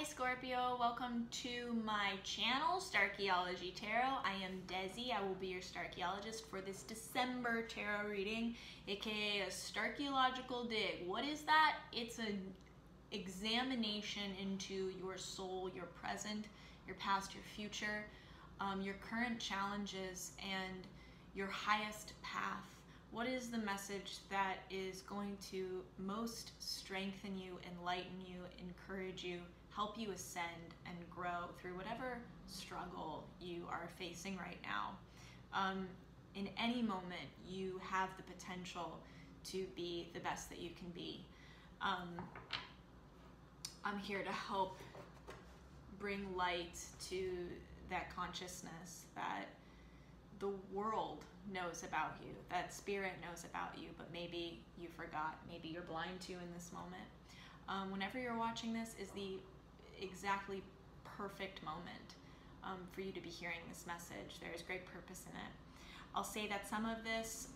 Hi Scorpio, welcome to my channel, Starchaeology Tarot. I am Desi. I will be your Starchaeologist for this December tarot reading, aka a Starchaeological dig. What is that? It's an examination into your soul, your present, your past, your future, your current challenges, and your highest path. What is the message that is going to most strengthen you, enlighten you, encourage you, help you ascend and grow through whatever struggle you are facing right now? In any moment, you have the potential to be the best that you can be. I'm here to help bring light to that consciousness that the world knows about you, that spirit knows about you, but maybe you forgot, maybe you're blind to in this moment. Whenever you're watching this is the exactly perfect moment for you to be hearing this message. There is great purpose in it. I'll say that some of this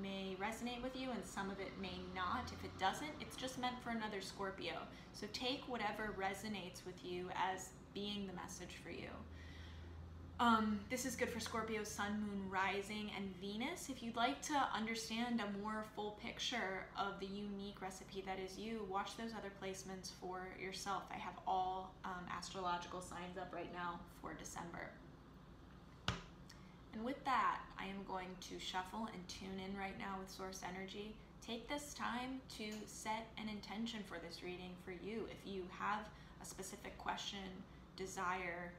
may resonate with you and some of it may not. If it doesn't, it's just meant for another Scorpio. So take whatever resonates with you as being the message for you. This is good for Scorpio, Sun, Moon, Rising, and Venus. If you'd like to understand a more full picture of the unique recipe that is you, watch those other placements for yourself. I have all astrological signs up right now for December. And with that, I am going to shuffle and tune in right now with Source Energy. Take this time to set an intention for this reading for you. If you have a specific question, desire,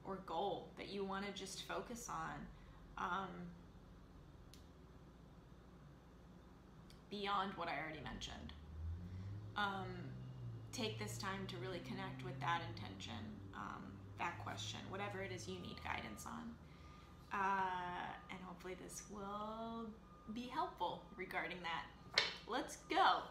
or goal that you want to just focus on beyond what I already mentioned. Take this time to really connect with that intention, that question, whatever it is you need guidance on. And hopefully this will be helpful regarding that. Let's go.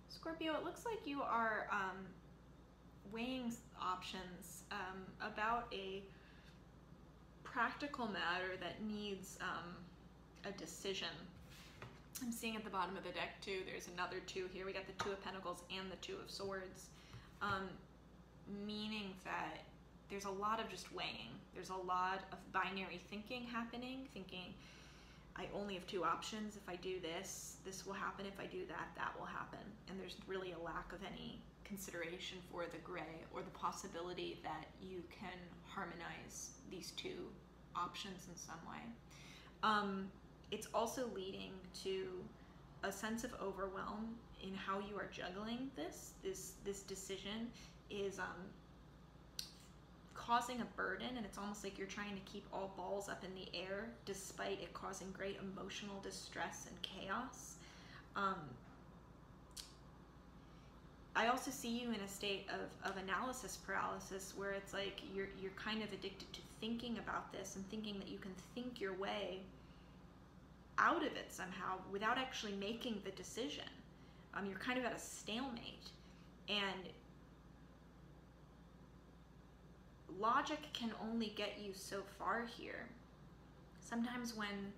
Scorpio, it looks like you are weighing options about a practical matter that needs a decision. I'm seeing at the bottom of the deck too, there's another two here. We got the Two of Pentacles and the Two of Swords, meaning that there's a lot of just weighing. There's a lot of binary thinking happening, thinking, I only have two options. If I do this, this will happen. If I do that, that will happen. And there's really a lack of any consideration for the gray or the possibility that you can harmonize these two options in some way. It's also leading to a sense of overwhelm in how you are juggling this. This decision is causing a burden, and it's almost like you're trying to keep all balls up in the air despite it causing great emotional distress and chaos. I also see you in a state of analysis paralysis, where it's like you're kind of addicted to thinking about this and thinking that you can think your way out of it somehow without actually making the decision. You're kind of at a stalemate, and logic can only get you so far here. Sometimes when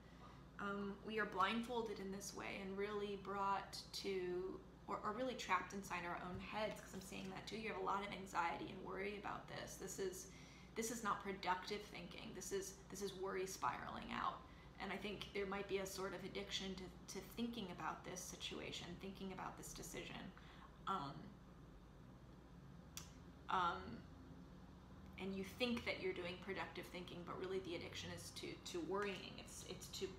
we are blindfolded in this way and really brought to, or really trapped inside our own heads, because I'm seeing that too, you have a lot of anxiety and worry about this. This is not productive thinking. This is worry spiraling out. And I think there might be a sort of addiction to thinking about this situation, thinking about this decision. And you think that you're doing productive thinking, but really the addiction is to worrying. It's to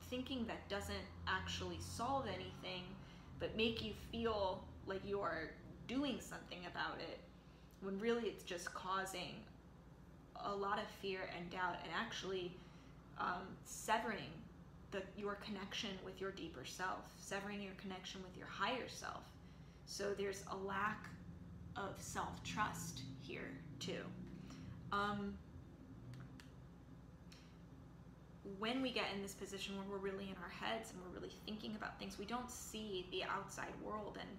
thinking that doesn't actually solve anything, but make you feel like you are doing something about it, when really it's just causing a lot of fear and doubt, and actually severing your connection with your deeper self, severing your connection with your higher self. So there's a lack of self-trust here too. When we get in this position where we're really in our heads and we're really thinking about things, we don't see the outside world, and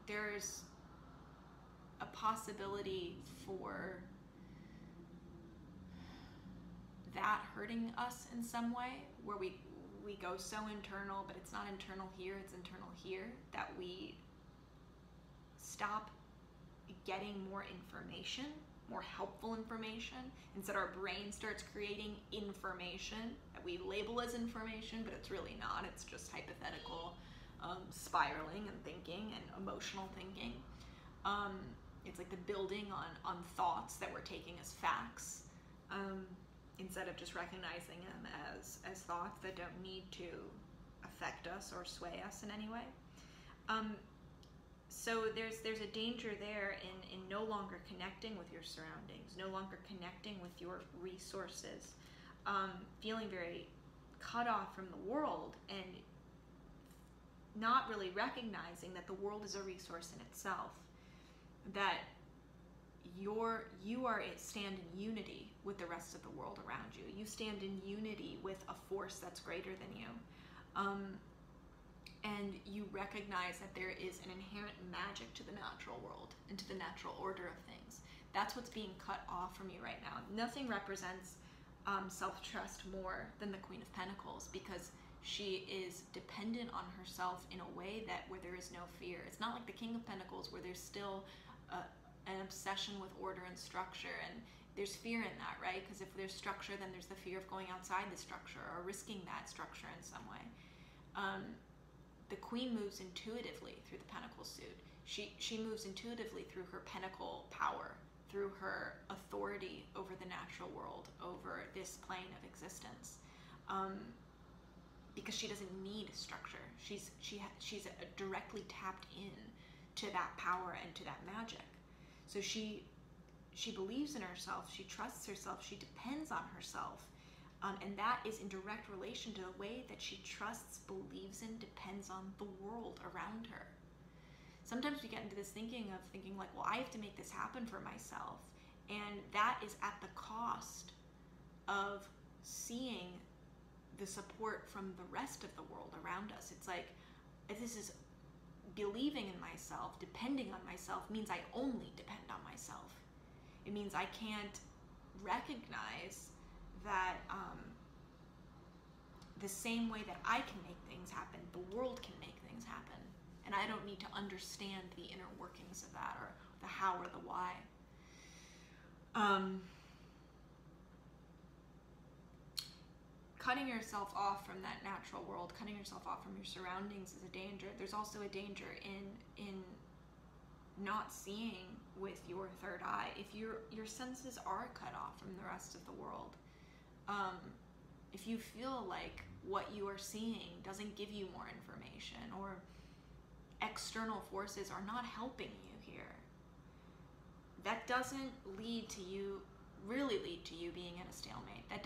there's a possibility for that hurting us in some way, where we go so internal, but it's not internal here, it's internal here, that we stop getting more information, more helpful information. Instead, our brain starts creating information that we label as information, but it's really not. It's just hypothetical spiraling and thinking and emotional thinking. It's like the building on thoughts that we're taking as facts, instead of just recognizing them as thoughts that don't need to affect us or sway us in any way. So there's a danger there in no longer connecting with your surroundings, no longer connecting with your resources, feeling very cut off from the world, and not really recognizing that the world is a resource in itself, that you stand in unity with the rest of the world around you. You stand in unity with a force that's greater than you. And you recognize that there is an inherent magic to the natural world and to the natural order of things. That's what's being cut off from you right now. Nothing represents self-trust more than the Queen of Pentacles, because she is dependent on herself in a way that where there is no fear. It's not like the King of Pentacles, where there's still an obsession with order and structure, and there's fear in that, right? Because if there's structure, then there's the fear of going outside the structure or risking that structure in some way. The Queen moves intuitively through the Pentacle suit. She moves intuitively through her Pentacle power, through her authority over the natural world, over this plane of existence, because she doesn't need structure. She's directly tapped in to that power and to that magic. So she believes in herself, she trusts herself, she depends on herself, and that is in direct relation to the way that she trusts, believes in, depends on the world around her. Sometimes we get into this thinking like, well, I have to make this happen for myself, and that is at the cost of seeing the support from the rest of the world around us. It's like, this is believing in myself, depending on myself, means I only depend on myself. It means I can't recognize that the same way that I can make things happen, the world can make things happen. And I don't need to understand the inner workings of that, or the how or the why. Cutting yourself off from that natural world, cutting yourself off from your surroundings is a danger. There's also a danger in not seeing with your third eye. If your senses are cut off from the rest of the world, if you feel like what you are seeing doesn't give you more information, or external forces are not helping you here, that doesn't lead to you being in a stalemate. That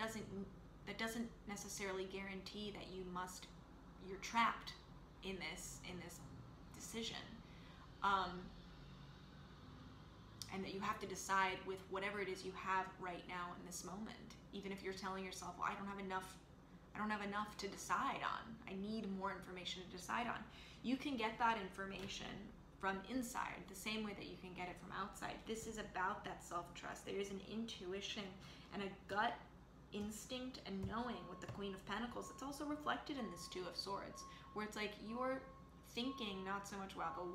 doesn't necessarily guarantee that you're trapped in this decision, and that you have to decide with whatever it is you have right now in this moment. Even if you're telling yourself, well, I don't have enough to decide on, I need more information to decide on. You can get that information from inside the same way that you can get it from outside. This is about that self-trust. There is an intuition and a gut instinct and knowing with the Queen of Pentacles. It's also reflected in this Two of Swords, where it's like you're thinking not so much, wow,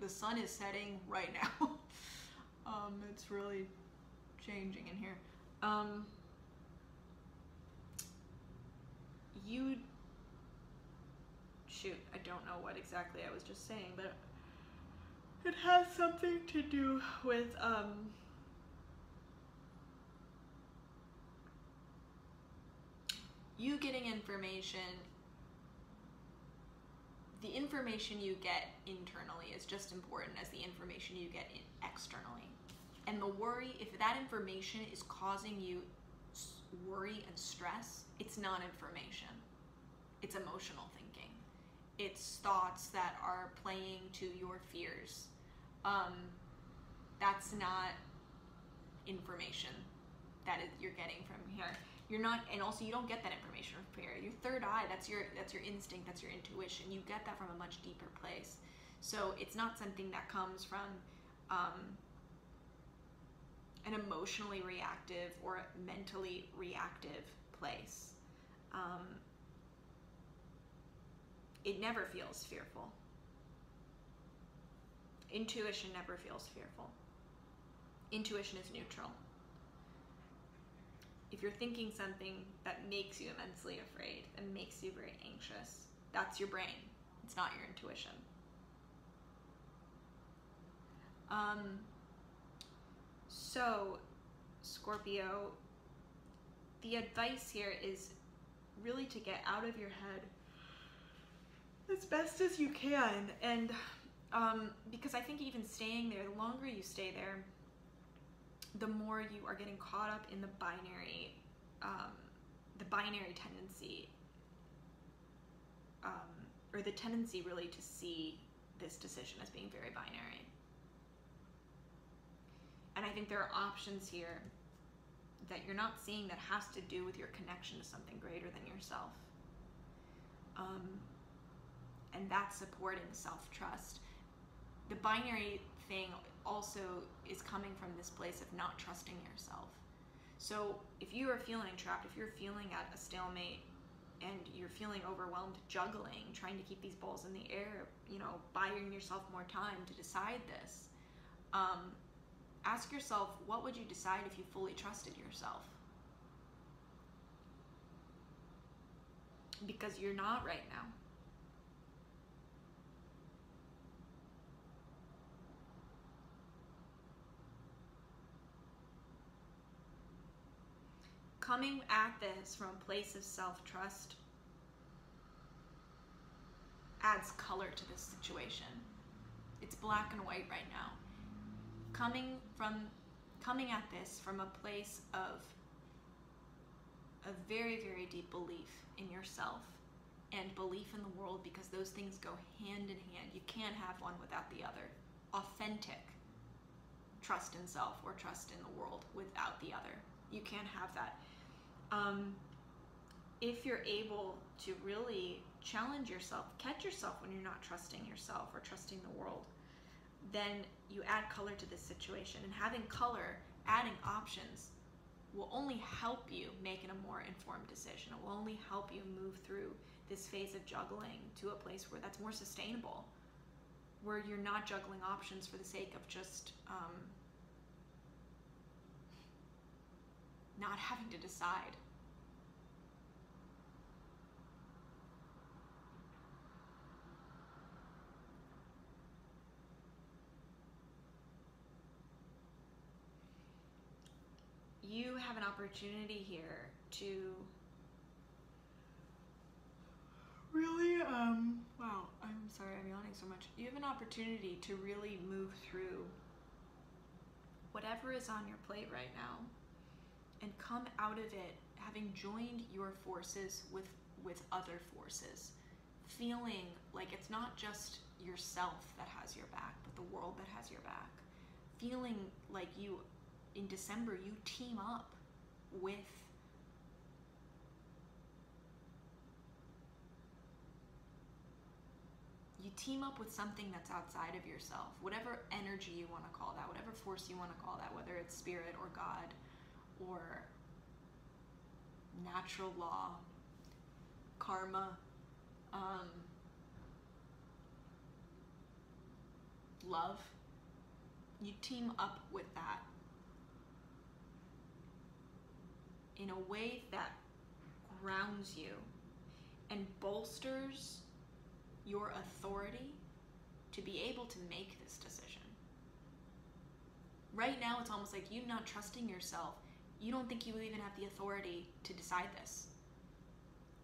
the sun is setting right now. It's really changing in here. I don't know what exactly I was just saying, but it has something to do with you getting information. The information you get internally is just important as the information you get externally. And the worry, if that information is causing you worry and stress, it's not information. It's emotional thinking. It's thoughts that are playing to your fears. That's not information that you're getting from here. You're not, and also you don't get that information from here. Your third eye, that's your instinct, that's your intuition. You get that from a much deeper place. So it's not something that comes from an emotionally reactive or mentally reactive place. It never feels fearful. Intuition never feels fearful. Intuition is neutral. If you're thinking something that makes you immensely afraid and makes you very anxious, that's your brain. It's not your intuition. So, Scorpio, the advice here is really to get out of your head as best as you can. And because I think even staying there, the longer you stay there, the more you are getting caught up in the binary tendency, or the tendency really to see this decision as being very binary. And I think there are options here that you're not seeing that has to do with your connection to something greater than yourself. And that's supporting self-trust. The binary thing also is coming from this place of not trusting yourself. So if you are feeling trapped, if you're feeling at a stalemate and you're feeling overwhelmed, juggling, trying to keep these balls in the air, buying yourself more time to decide this, ask yourself, what would you decide if you fully trusted yourself? Because you're not right now. Coming at this from a place of self-trust adds color to this situation. It's black and white right now. Coming at this from a place of a very, very deep belief in yourself and belief in the world, because those things go hand in hand. You can't have one without the other. Authentic trust in self or trust in the world without the other. You can't have that. If you're able to really challenge yourself, catch yourself when you're not trusting yourself or trusting the world, then you add color to this situation. And having color, adding options, will only help you make a more informed decision. It will only help you move through this phase of juggling to a place where that's more sustainable, where you're not juggling options for the sake of just not having to decide. You have an opportunity here to really, wow, I'm sorry, I'm yawning so much. You have an opportunity to really move through whatever is on your plate right now and come out of it having joined your forces with other forces, feeling like it's not just yourself that has your back, but the world that has your back. Feeling like in December, you team up with something that's outside of yourself, whatever energy you want to call that, whatever force you want to call that, whether it's spirit or God or natural law, karma, love. You team up with that in a way that grounds you and bolsters your authority to be able to make this decision. Right now, it's almost like you not trusting yourself. You don't think you even have the authority to decide this.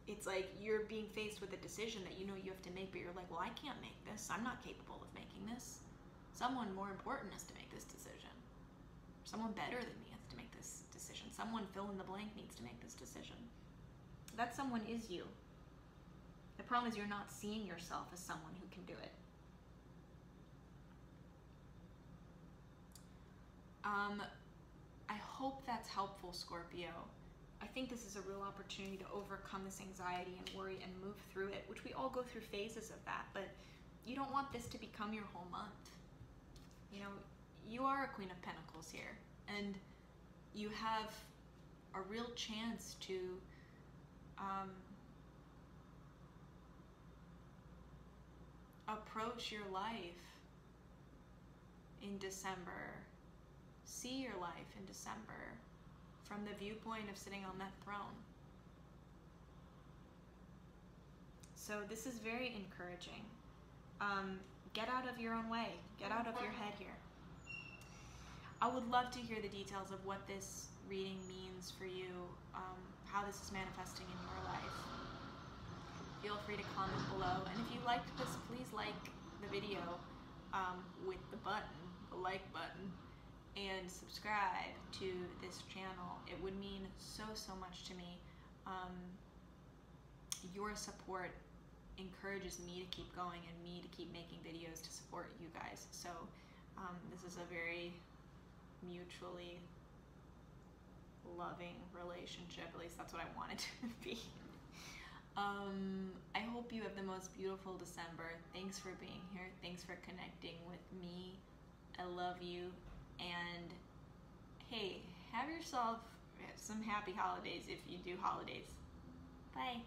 It's like you're being faced with a decision that you know you have to make, but you're like, well, I can't make this. I'm not capable of making this. Someone more important has to make this decision. Someone better than me has to make this decision. Someone fill in the blank needs to make this decision. That someone is you. The problem is you're not seeing yourself as someone who can do it. I hope that's helpful, Scorpio. I think this is a real opportunity to overcome this anxiety and worry and move through it, which we all go through phases of that, but you don't want this to become your whole month. you are a Queen of Pentacles here, and you have a real chance to approach your life in December, see your life in December from the viewpoint of sitting on that throne. So this is very encouraging. Get out of your own way. Get out of your head here. I would love to hear the details of what this reading means for you, how this is manifesting in your life. Feel free to comment below. And if you liked this, please like the video with the button, the like button, and subscribe to this channel. It would mean so, so much to me. Your support encourages me to keep going and me to keep making videos to support you guys. So this is a very mutually loving relationship. At least that's what I want it to be. I hope you have the most beautiful December. Thanks for being here. Thanks for connecting with me. I love you. And hey, have yourself some happy holidays if you do holidays. Bye.